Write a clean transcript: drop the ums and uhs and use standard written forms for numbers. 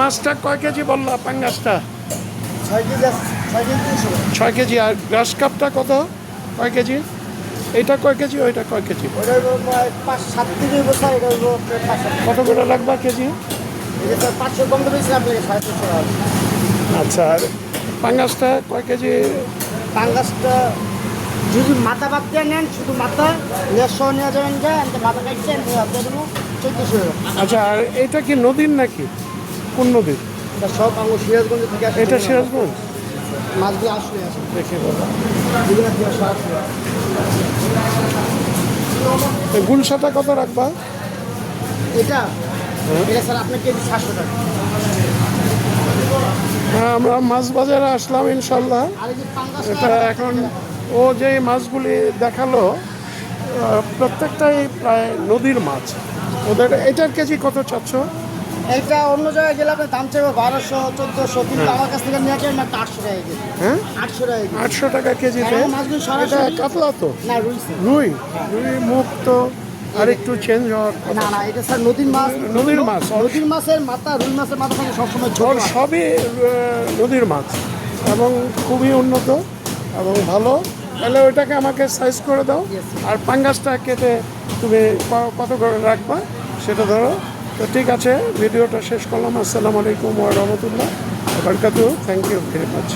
মাছটা কয় কেজি বললো পাঙ্গাসটা? 6 কেজি। আর গ্রাস কাপটা কত, কয় কেজি? এইটা কয় কেজি, ওইটা কয় কেজি? কত করে লাগবে কেজি? আচ্ছা, আর পাঙ্গাসটা কয় কেজি? পাঙ্গাসটা যদি মাথা বাদ দিয়ে নেন, শুধু মাথা নেশো নিয়ে যাবেন, মাথা কাটছে দিয়ে দেবো 1400 টাকা। আচ্ছা, আর এটা কি নদীর নাকি কোন নদীর? এটা সব আমার সিরাজগঞ্জ থেকে আসে। এটা সিরাজগঞ্জ? মাছগুলো আসলে আসে দেখে বলো। এগুলো দিয়ে সরাসরি। গুলশাটা কত রাখবা? এটা এটা স্যার আপনার কেজি 700 টাকা। হ্যাঁ, আমরা মাছ বাজারে আসলাম ইনশাল্লাহ। আর এই যে পাঙ্গাসটা এটা এখন ও যে মাছগুলি দেখালো প্রত্যেকটাই প্রায় নদীর মাছ। ওদের এটার কেজি কত চাচ্ছ? এটা অন্য জায়গায় গেলে আপনার দাম চাইবে 1200 1400, কিন্তু আমার কাছ থেকে নিয়ে যাবেন মাত্র 800 টাকা কেজি। হ্যাঁ, 800 টাকা কেজি। 800 টাকা কেজিতে। আর মাছগুলো এটা সরাসরি কাতলা তো? না, রুই স্যার। রুই? রুই মুখ তো আর একটু চেঞ্জ হওয়ার কথা। না না, এটা স্যার নদীর মাছ। নদীর মাছ। নদীর মাছের মাথা, রুই মাছের মাথা থাকে সবসময় ছোট ওর হয়। সবই নদীর মাছ এবং খুবই উন্নত এবং ভালো। তাহলে ওইটাকে আমাকে সাইজ করে দাও। আর পাঙ্গাসটা কেটে তুমি কত করে রাখবা সেটা ধরো। তো ঠিক আছে, ভিডিওটা শেষ করলাম। আসসালামু আলাইকুম ওয়া রাহমাতুল্লাহ ওয়া বারাকাতুহু। Thank you very much.